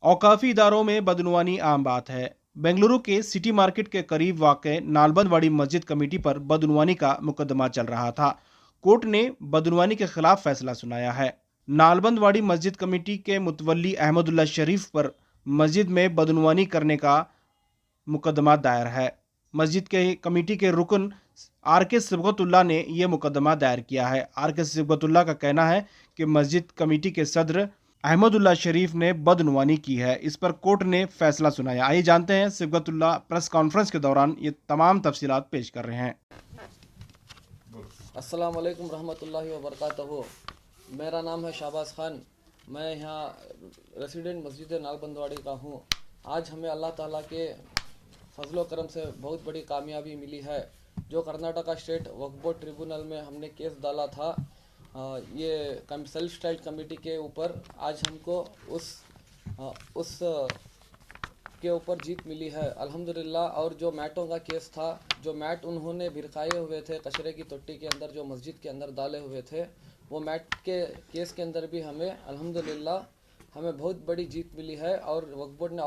औकाफी इदारों में बदनुवानी आम बात है। बेंगलुरु के सिटी मार्केट के करीब वाक़ नालबंदवाड़ी मस्जिद कमेटी पर बदनुवानी का मुकदमा चल रहा था। कोर्ट ने बदनुवानी के खिलाफ फैसला सुनाया है। नालबंदवाड़ी मस्जिद कमेटी के मुतवल्ली अहमदुल्ला शरीफ पर मस्जिद में बदनुवानी करने का मुकदमा दायर है। मस्जिद के कमेटी के रुकन आर के सिबगतुल्ला ने यह मुकदमा दायर किया है। आर के सिबगतुल्ला का कहना है कि मस्जिद कमेटी के सदर अहमदुल्ला शरीफ ने बदनुवानी की है। इस पर कोर्ट ने फैसला सुनाया। आइए जानते हैं, सिबगतुल्ला प्रेस कॉन्फ्रेंस के दौरान ये तमाम तफसीलात पेश कर रहे हैं। अस्सलाम वालेकुम रहमतुल्लाहि व बरकातहू। मेरा नाम है शाहबाज खान। मैं यहाँ रेसिडेंट मस्जिद नालबंदवाड़ी का हूँ। आज हमें अल्लाह ताला के फजलो करम से बहुत बड़ी कामयाबी मिली है। जो कर्नाटका स्टेट वक्फ बोर्ड ट्रिब्यूनल में हमने केस डाला था, ये सेल्फ स्टाइल्ड कमेटी के ऊपर, आज हमको उस के ऊपर जीत मिली है अल्हम्दुलिल्लाह। और जो मैटों का केस था, जो मैट उन्होंने भिरकाए हुए थे कचरे की तोट्टी के अंदर, जो मस्जिद के अंदर डाले हुए थे, वो मैट के केस के अंदर भी हमें अल्हम्दुलिल्लाह हमें बहुत बड़ी जीत मिली है। और वक्फ बोर्ड ने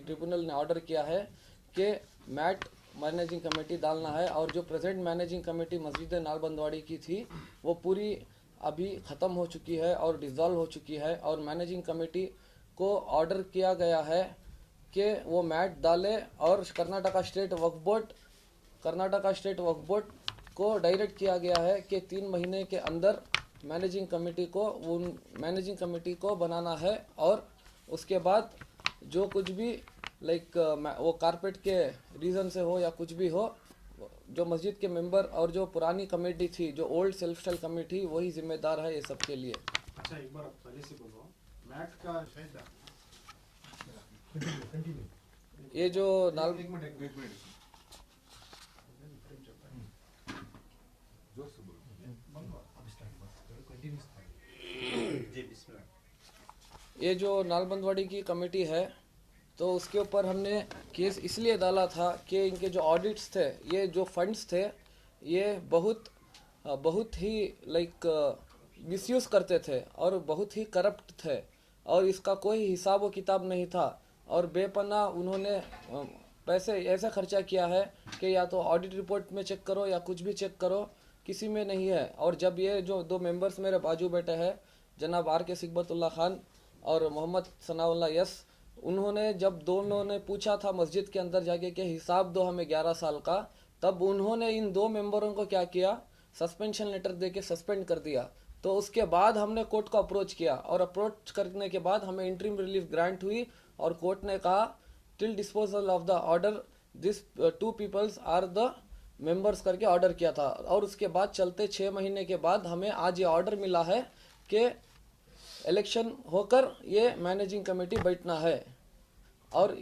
ट्रिब्यूनल ने ऑर्डर किया है कि मैट मैनेजिंग कमेटी डालना है। और जो प्रेजेंट मैनेजिंग कमेटी मस्जिद नालबंदवाड़ी की थी, वो पूरी अभी ख़त्म हो चुकी है और डिज़ोल्व हो चुकी है। और मैनेजिंग कमेटी को ऑर्डर किया गया है कि वो मैट डाले। और कर्नाटका स्टेट वक्फ बोर्ड को डायरेक्ट किया गया है कि 3 महीने के अंदर मैनेजिंग कमेटी को बनाना है। और उसके बाद जो कुछ भी वो कारपेट के रीज़न से हो या कुछ भी हो, जो मस्जिद के मेंबर और जो पुरानी कमेटी थी, जो ओल्ड सेल्फ स्टाइल कमेटी, वही जिम्मेदार है ये सब के लिए। अच्छा, एक बार पहले से बोलो, मैट का शायद ये जो एक मिनट ये जो नालबंदवाड़ी की कमेटी है, तो उसके ऊपर हमने केस इसलिए डाला था कि इनके जो ऑडिट्स थे, ये जो फंड्स थे, ये बहुत ही मिसयूज़ करते थे और बहुत ही करप्ट थे। और इसका कोई हिसाब व किताब नहीं था। और बेपनाह उन्होंने पैसे ऐसा खर्चा किया है कि या तो ऑडिट रिपोर्ट में चेक करो या कुछ भी चेक करो, किसी में नहीं है। और जब ये जो 2 मेंबर्स मेरे बाजू बैठे हैं, जनाब आर के सिबगतुल्ला खान और मोहम्मद सनाउल्लाह यस, उन्होंने जब दोनों ने पूछा था मस्जिद के अंदर जाके कि हिसाब दो हमें 11 साल का, तब उन्होंने इन 2 मेंबरों को क्या किया, सस्पेंशन लेटर दे के सस्पेंड कर दिया। तो उसके बाद हमने कोर्ट को अप्रोच किया और अप्रोच करने के बाद हमें इंटरिम रिलीफ ग्रांट हुई। और कोर्ट ने कहा till disposal of the order this 2 peoples are the members करके ऑर्डर किया था। और उसके बाद चलते 6 महीने के बाद हमें आज ये ऑर्डर मिला है कि इलेक्शन होकर ये मैनेजिंग कमेटी बैठना है। और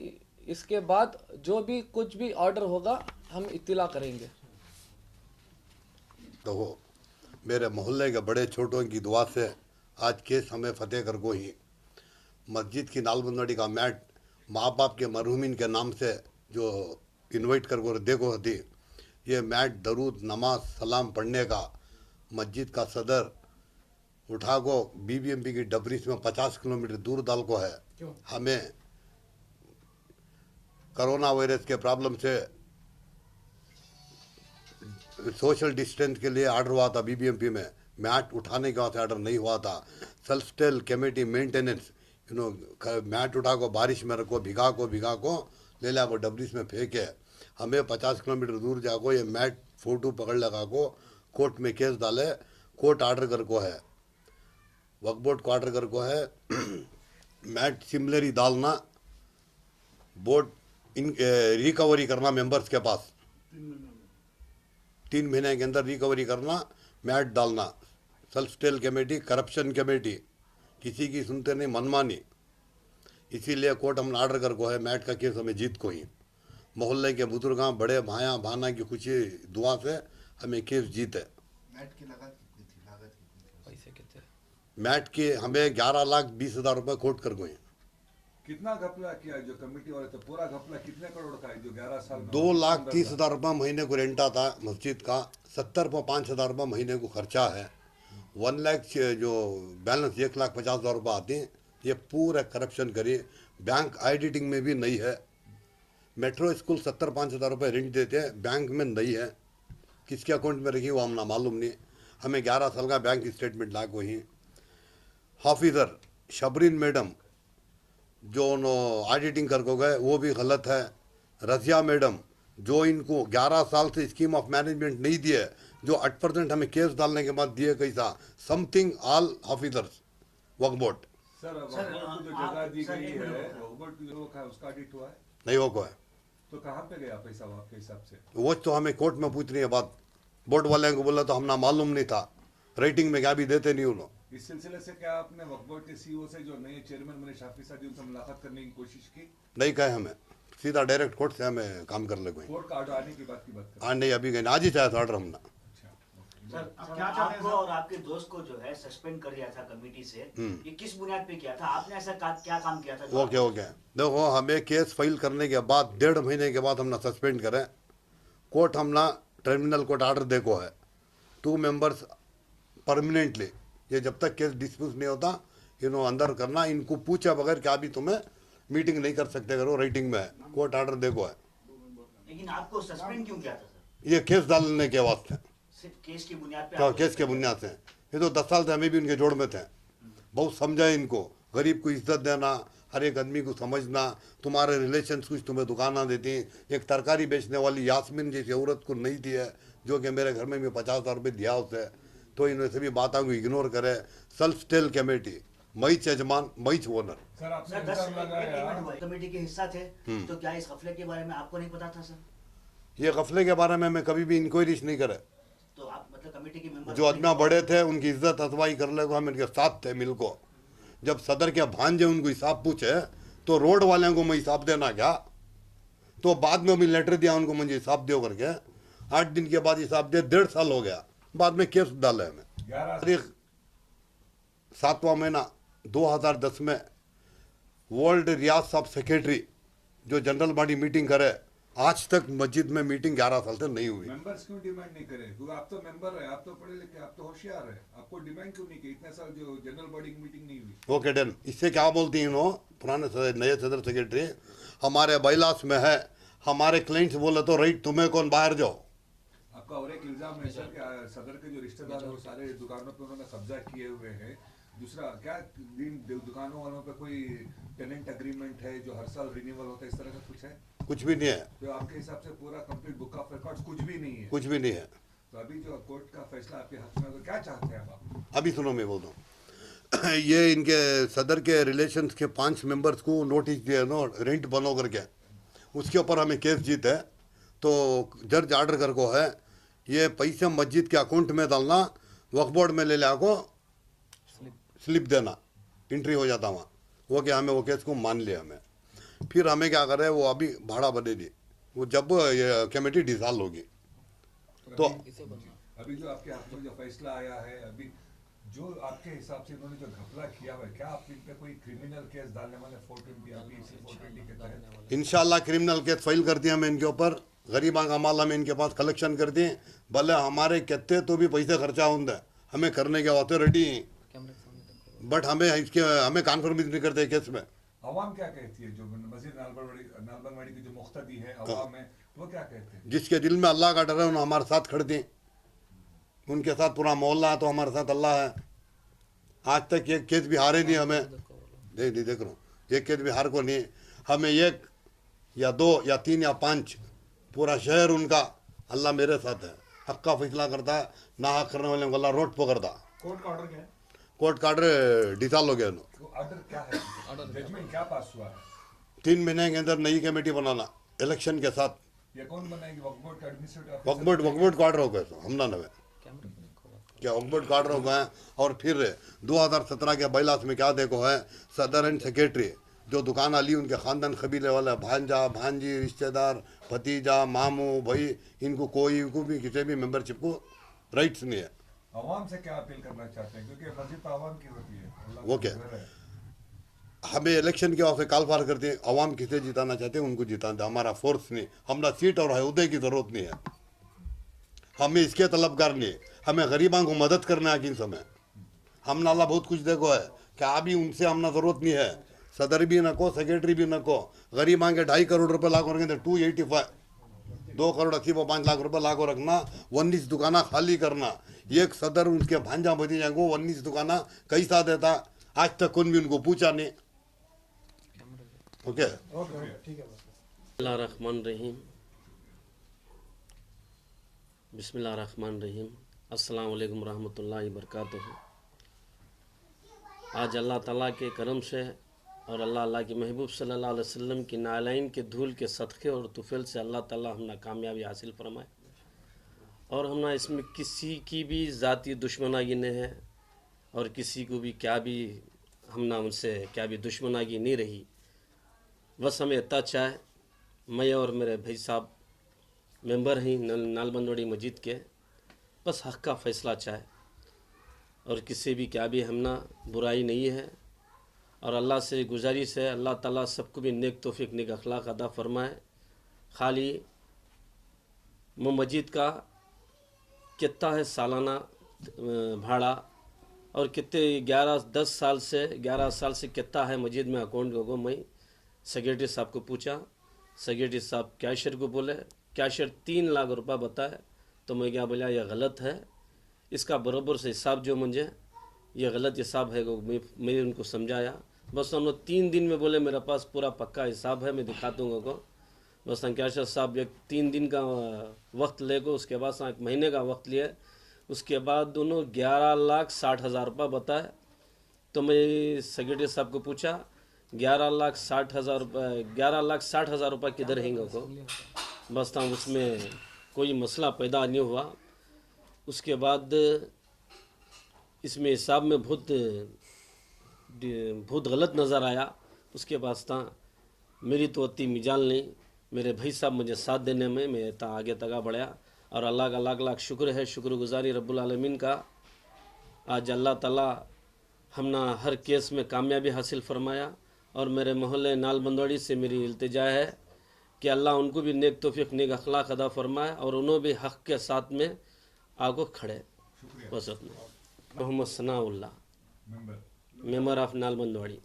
इसके बाद जो भी कुछ भी ऑर्डर होगा हम इत्तिला करेंगे। तो मेरे मोहल्ले के बड़े छोटों की दुआ से आज केस हमें फतेह कर को ही मस्जिद की नालबंदवाड़ी का मैट माँ बाप के मरहूमिन के नाम से जो इनवाइट कर को देखो थी, ये मैट दरूद नमाज सलाम पढ़ने का मस्जिद का सदर उठा को बीबीएमपी की डबरीस में 50 किलोमीटर दूर डाल को है। हमें कोरोना वायरस के प्रॉब्लम से सोशल डिस्टेंस के लिए ऑर्डर हुआ था बीबीएमपी में, मैट उठाने के वास्ते ऑर्डर नहीं हुआ था। सेल्फ स्टाइल कमेटी मेंटेनेंस मैट उठा को बारिश में रखो, भिगा को ले ला को डबरीस में फेंके। हमें 50 किलोमीटर दूर जाको ये मैट फोटो पकड़ लगा को कोर्ट में केस डाले। कोर्ट ऑर्डर कर को है, वक्फ बोर्ड को ऑर्डर कर को है मैट सिमिलरी डालना, बोर्ड इन रिकवरी करना मेंबर्स के पास 3 महीने के अंदर रिकवरी करना, मैट डालना। Self style committee corruption committee, किसी की सुनते नहीं, मनमानी। इसीलिए कोर्ट हमने ऑर्डर कर को है मैट का केस हमें जीत को ही। मोहल्ले के बुजुर्गां बड़े भाया भाना की खुशी दुआ से हमें केस जीत है। मैट की लागत कितनी थी? पैसे कितने? मैट की हमें 11,20,000 रुपये कोर्ट कर गए। कितना घपला किया जो कमेटी वाले, तो पूरा घपला कितने करोड़ का है जो 11 साल में? 2,30,000 रुपये महीने को रेंटा था मस्जिद का, 70,05,000 रुपये महीने को खर्चा है। 1 लाख जो बैलेंस 1,50,000 रुपये आते हैं, ये पूरा करप्शन करी। बैंक ऑडिटिंग में भी नहीं है। मेट्रो स्कूल 70-5 हज़ार रुपये रेंट देते हैं, बैंक में नहीं है। किसके अकाउंट में रखी वो हमने मालूम नहीं। हमें 11 साल का बैंक स्टेटमेंट ला को ही। हाफिज़र शबरीन मैडम जो ऑडिटिंग कर को गए वो भी गलत है। रजिया मैडम जो इनको 11 साल से स्कीम ऑफ मैनेजमेंट नहीं दिए, जो 8% हमें केस डालने के बाद दिए कैसा, समथिंग ऑल ऑफिसर्स वक्फ बोर्ड सर वक्फ को जो जगह दी गई है वक्फ बोर्ड की जो है उसका ऑडिट हुआ है नहीं हो को है। तो कहाँ पे गया पैसा आपके हिसाब से? वो तो हमें कोर्ट में पूछनी है बात। बोर्ड वाले को बोला तो हमने मालूम नहीं था, रेटिंग में क्या भी देते नहीं उन्होंने। इस सिलसिले से क्या आपने वक्फ बोर्ड के सीईओ से जो नए चेयरमैन बने शाफी साहब जी उनसे मुलाकात करने की कोशिश की? नहीं कहे हमें, सीधा डायरेक्ट कोर्ट से हमें काम कर ले कोई। कोर्ट का ऑर्डर आने की बात कर। हाँ नहीं अभी गए, आज ही चाहे था ऑर्डर हमने। सर सर, आपको और आपके दोस्त को जो है सस्पेंड कर दिया था कमेटी से, ये किस बुनियाद पे किया था? आपने ऐसा क्या काम किया था? ओके देखो, हमें केस फाइल करने के बाद 1.5 महीने के बाद हमने सस्पेंड करें। कोर्ट हमने ट्रिब्यूनल कोर्ट ऑर्डर देखो है 2 मेंबर्स परमानेंटली, ये जब तक केस डिस्मिस नहीं होता अंदर करना। इनको पूछा बगैर क्या भी तुम्हें मीटिंग नहीं कर सकते करो, रेटिंग में है। कोर्ट ऑर्डर देखो है। लेकिन आपको सस्पेंड क्यों किया था सर? ये केस डालने के वास्ते, सिर्फ केस की बुनियाद पे? क्या केस के बुनियाद से? ये तो 10 साल से हमें भी उनके जोड़ में थे। बहुत समझा इनको, गरीब को इज्जत देना, हर एक आदमी को समझना। तुम्हारे रिलेशन कुछ तुम्हें दुकाना देती, एक तरकारी बेचने वाली यास्मीन जैसी औरत को नहीं दी है, जो कि मेरे घर में भी 50,000 रुपये दिया उसे, तो इन्होंने सभी बातों को इग्नोर करे। सेल्फ स्टेल कमेटी, मैच यजमान मैच ओनर। सर आपने सर 10 इल्जाम लगाया कमेटी के हिस्सा थे, तो क्या इस गफले के बारे में आपको नहीं पता था सर? ये गफले के बारे में मैं कभी भी इंक्वायरीज नहीं करे। तो आप मतलब कमेटी के मेंबर जो आदमी बड़े थे उनकी इज्जत अफवाही कर ले को हम इनके साथ थे मिल को। जब सदर के भांजे उनको हिसाब पूछे तो रोड वाले को मैं हिसाब देना क्या, तो बाद में भी लेटर दिया उनको मुझे हिसाब दो करके। 8 दिन के बाद हिसाब दे, 1.5 साल हो गया, बाद में केस डाले हमें। 11 7वां महीना 2010 में वर्ल्ड रियाज साहब सेक्रेटरी जो जनरल बॉडी मीटिंग करे, आज तक मस्जिद में मीटिंग 11 साल से नहीं हुई। मेंबर्स क्यों डिमांड नहीं करे? क्योंकि आप तो मेंबर है, आप तो पढ़े लिखे, आप तो होशियार है, आपको डिमांड क्यों नहीं की? इतने साल जो जनरल बॉडी की मीटिंग नहीं हुई। Okay done. इससे क्या बोलती हैं इन्हों पुराने नए सदर सेक्रेटरी, हमारे बाइलास में है, हमारे क्लाइंट्स बोले तो राइट तुम्हें कौन, बाहर जाओ। आपका और एक इल्जाम है सर कि सदर के जो रिश्तेदार है वो सारे दुकानों पे उन्होंने कब्जा किए हुए हैं। दूसरा क्या दुकानों वालों पे कोई टेनेंट एग्रीमेंट है जो हर साल रिन्यूअल होता है, इस तरह का कुछ है? कुछ भी नहीं है। तो आपके हिसाब से पूरा कंप्लीट बुक ऑफ रिकॉर्ड्स कुछ भी नहीं है? कुछ भी नहीं है। तो अभी जो कोर्ट का फैसला आपके हक में, तो क्या चाहते हैं आप? अभी सुनो मैं बोल दूँ ये इनके सदर के रिलेशंस के 5 मेंबर्स को नोटिस दिए नो, रेंट बनो करके, उसके ऊपर हमें केस जीत है। तो जज ऑर्डर कर को है ये पैसे मस्जिद के अकाउंट में डालना, वक्फ बोर्ड में ले को स्लिप देना, एंट्री हो जाता वहाँ। वो क्या हमें वो केस को मान लिया हमें। फिर हमें क्या करे, वो अभी भाड़ा बढ़ेगी वो जब ये कमेटी डिसॉल्व होगी। तो अभी जो आपके हाथ में जो फैसला आया है, अभी जो आपके हिसाब से इन्होंने जो घपला किया हुआ है, क्या आप इन पे कोई क्रिमिनल केस डालने वाले 420 के तहत? इंशाल्लाह क्रिमिनल केस फाइल कर दिया हमें इनके ऊपर। गरीबा का माल हमें इनके पास कलेक्शन कर दिए, भले हमारे कहते तो भी पैसे खर्चा होंगे, हमें करने के वास्ते रेडी हैं, बट हमें कॉन्फर्मेशन नहीं करते केस में। अवाम क्या कहती है? जो मस्जिद नालबनवाड़ी की जो मुख्तदी है अवाम है, वो क्या कहते हैं? जिसके दिल में अल्लाह का डर है उन्हें हमारे साथ खड़े थे, उनके साथ पूरा मोहल्ला है, तो हमारे साथ अल्लाह है। आज तक एक केस भी हारे नहीं हमें, देख रहा हूँ, एक केस भी हार को नहीं। हमें 1 या 2 या 3 या 5 पूरा शहर उनका, अल्लाह मेरे साथ है, हक का फैसला करता है, ना हक करने वाले को अल्लाह रोड पकड़ता। कोर्ट का ऑर्डर क्या है? कोर्ट का ऑर्डर डिसॉल्व हो गया। तो ऑर्डर क्या है? जजमेंट क्या पास हुआ है? 3 महीने के अंदर नई कमेटी बनाना इलेक्शन के साथ। ये कौन बनाएगी? वक्फ बोर्ड का एडमिनिस्ट्रेटिव वक्फ बोर्ड का ऑर्डर हो गया हमला नवे क्या वक्फ बोर्ड का ऑर्डर हो गया। और फिर 2017 के बाइलास में क्या देखो है, सदर एंड सेक्रेटरी जो दुकान वाली उनके खानदान कबीले वाला, भांजा भांजी रिश्तेदार भतीजा मामू भाई, इनको कोई को भी किसी भी मेंबरशिप को राइट्स नहीं है। अवाम से क्या अपील करना चाहते हैं? क्योंकि मस्जिद तो अवाम की होती है, अल्लाह वो का क्या? घर है। हमें इलेक्शन के वास्ते काल फार करते हैं, अवाम किसे जिताना चाहते हैं उनको जिताते, हमारा फोर्स नहीं, हमारा सीट और अहदे की जरूरत नहीं है, हमें इसके तलबगार नहीं, हमें गरीबों को मदद करना है। किन समय हमने अल्लाह बहुत कुछ देखो है कि अभी उनसे हमने ज़रूरत नहीं है, सदर भी नको सेक्रेटरी भी नको गरीब मांगे 2.5 करोड़ रुपए लागू रखेंगे 285 2 करोड़ 5 लाख रुपए लागू रखना 19 दुकाना खाली करना एक सदर उनके भांजा भतीजा को 19 दुकाना कैसा देता आज तक कौन भी उनको पूछा नहीं ओके बिस्मिल्लाहिर्रहमानिर्रहीम बिस्मिल्लाहिर्रहमानिर्रहीम अस्सलाम वालेकुम रहमतुल्लाहि बरकातुहू। आज अल्लाह ताला के करम से और अल्लाह के महबूब सल्लल्लाहु अलैहि वसल्लम की नालैन के धूल के सदक़े और तुफ़ैल से अल्लाह ताला हमने कामयाबी हासिल फरमाए और हमने इसमें किसी की भी ज़ाती दुश्मनागी नहीं है और किसी को भी क्या भी हमने उनसे क्या भी दुश्मनागी नहीं रही। बस हमें इतना चाहे मैं और मेरे भाई साहब मेंबर हैं नालबंदवाड़ी मस्जिद के, बस हक़ का फ़ैसला चाहे और किसी भी क्या भी हमना बुराई नहीं है और अल्लाह से गुजारिश है अल्लाह ताला सबको भी नेक तौफीक नेक अखलाक अदा फरमाए। खाली मस्जिद का कितना है सालाना भाड़ा और कितने 11 साल से कितना है मस्जिद में अकाउंट को मैं सेक्रेटरी साहब को पूछा। सेक्रेटरी साहब कैशियर को बोले, कैशियर 3 लाख रुपए बताए तो मैं क्या बोला यह गलत है, इसका बराबर से हिसाब जो मुझे ये गलत हिसाब है वो मैं उनको समझाया। बस उन्होंने 3 दिन में बोले मेरे पास पूरा पक्का हिसाब है मैं दिखा दूँगा को। बस कैशियर साहब एक 3 दिन का वक्त ले गो, उसके बाद 1 महीने का वक्त लिए, उसके बाद दोनों 11,60,000 रुपये बताए। तो मैं सेक्रेटरी साहब को पूछा 11,60,000 रुपये किधर हैंगे को। बस था उसमें कोई मसला पैदा नहीं हुआ। उसके बाद इसमें हिसाब में बहुत गलत नज़र आया। उसके बाद था मेरी तो अति मिजाल नहीं, मेरे भाई साहब मुझे साथ देने में मैं इतना आगे तक बढ़ाया और अल्लाह का लाख लाख शुक्र है, शुक्रगुजारी रब्बुल आलमीन का। आज अल्लाह ताला हमने हर केस में कामयाबी हासिल फरमाया और मेरे मोहल्ले नालबंदवाड़ी से मेरी इल्तिजा है कि अल्लाह उनको भी नेक तौफीक नेक अखलाक अदा फरमाए और उन्होंने भी हक़ के साथ में आगो खड़े। बस मोहम्मद सनाउल्लाह, मेंबर ऑफ नालबंदवाड़ी।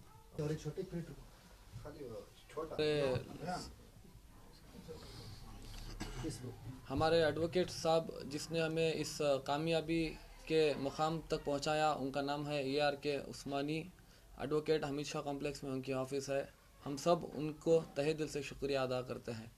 हमारे एडवोकेट साहब जिसने हमें इस कामयाबी के मुकाम तक पहुंचाया उनका नाम है ARK उस्मानी एडवोकेट, हमीद शाह कॉम्प्लेक्स में उनकी ऑफिस है। हम सब उनको तहे दिल से शुक्रिया अदा करते हैं।